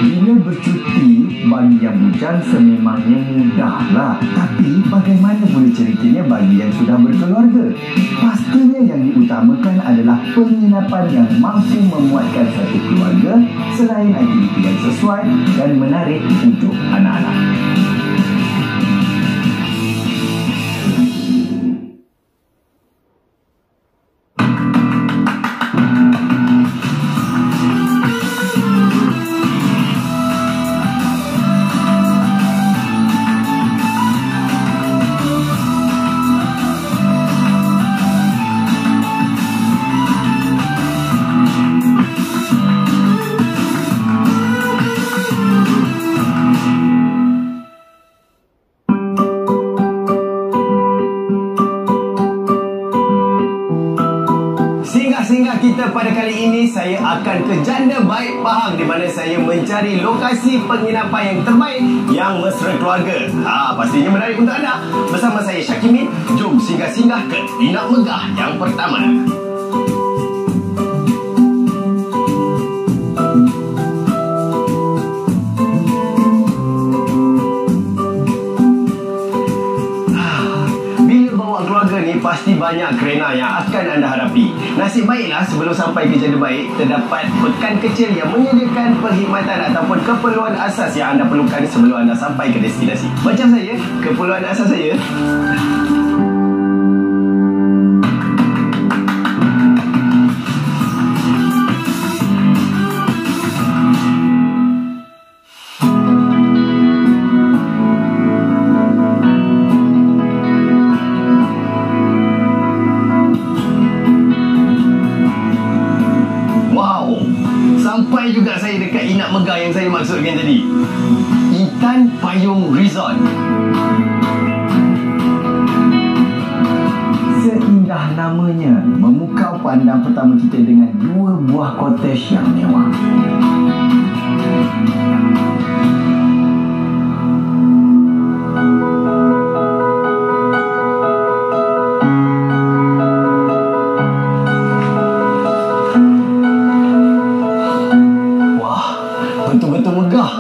Bila bercuti bagi yang bujang sememangnya mudahlah. Tapi bagaimana pula ceritanya bagi yang sudah berkeluarga? Pastinya yang diutamakan adalah penginapan yang mampu memuatkan satu keluarga selain aktiviti yang sesuai dan menarik untuk anak-anak. Singgah kita pada kali ini, saya akan ke Janda Baik Pahang di mana saya mencari lokasi penginapan yang terbaik yang mesra keluarga. Pastinya menarik untuk anda. Bersama saya Syakimin, jom singgah-singgah ke Inak Megah yang pertama. Pasti banyak kerena yang akan anda hadapi. Nasib baiklah sebelum sampai ke Janda Baik, terdapat pekan kecil yang menyediakan perkhidmatan ataupun keperluan asas yang anda perlukan sebelum anda sampai ke destinasi. Macam saya, keperluan asas saya sampai juga saya dekat Inak Megah yang saya maksudkan tadi. Intan Payung Resort. Seindah namanya, memukau pandang pertama kita dengan dua buah cottage yang mewah. Betul-betul megah.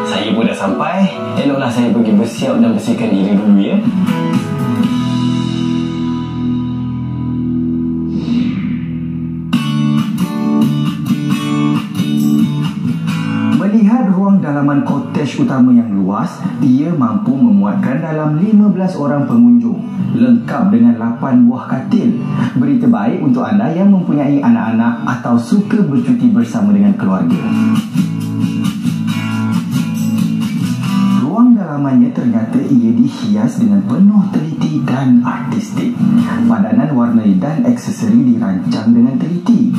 Saya pun dah sampai. Eloklah saya pergi bersiap dan bersihkan diri dulu ya. Melihat ruang dalaman cottage utama yang luas, ia mampu memuatkan dalam 15 orang pengunjung, lengkap dengan 8 buah katil. Berita baik untuk anda yang mempunyai anak-anak atau suka bercuti bersama dengan keluarga. Ruang dalamannya ternyata ia dihias dengan penuh teliti dan artistik. Padanan warna dan aksesori dirancang dengan teliti.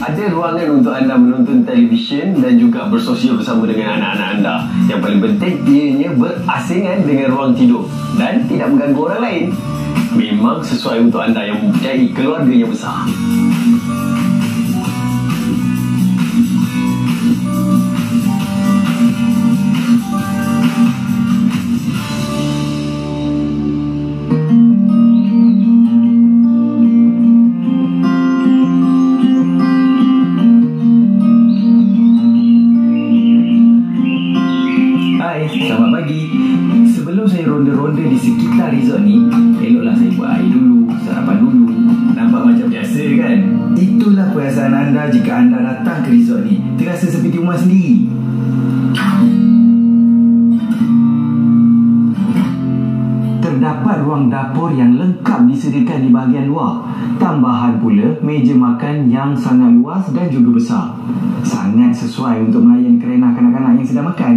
Ada ruangan untuk anda menonton televisyen dan juga bersosial bersama dengan anak-anak anda. Yang paling penting, ianya berasingan dengan ruang tidur dan tidak mengganggu orang lain. Memang sesuai untuk anda yang mempunyai keluarga yang besar. Selamat pagi. Sebelum saya ronda-ronda di sekitar resort ni, eloklah saya buat air dulu, sarapan dulu. Nampak macam biasa kan? Itulah perasaan anda jika anda datang ke resort ni. Terasa seperti rumah sendiri. Terdapat ruang dapur yang lengkap disediakan di bahagian luar. Tambahan pula meja makan yang sangat luas dan juga besar. Sangat sesuai untuk melayan kerana kanak-kanak yang sedang makan.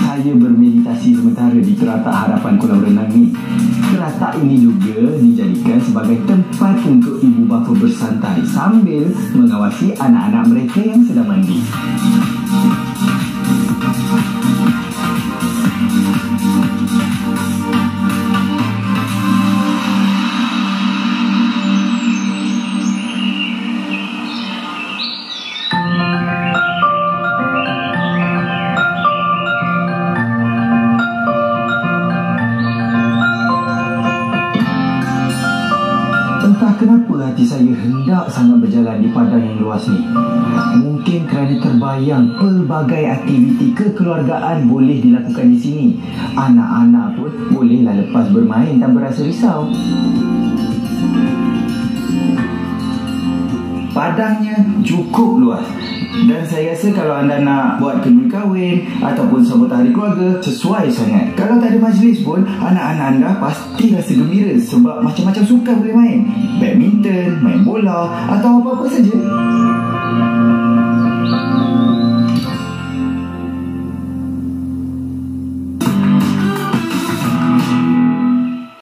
Saya bermeditasi sementara di teratak harapan kolam renang ni. Teratak ini juga dijadikan sebagai tempat untuk ibu bapa bersantai sambil mengawasi anak-anak mereka yang sedang mandi. hati saya hendak sangat berjalan di padang yang luas ni. Mungkin kerana terbayang pelbagai aktiviti kekeluargaan boleh dilakukan di sini. Anak-anak pun bolehlah lepas bermain dan berasa risau. Padangnya cukup luas dan saya rasa kalau anda nak buat kemih kahwin ataupun sambutan hari keluarga, sesuai sangat. Kalau tak ada majlis pun, anak-anak anda pasti rasa gembira sebab macam-macam sukan boleh main. Badminton, main bola atau apa-apa saja.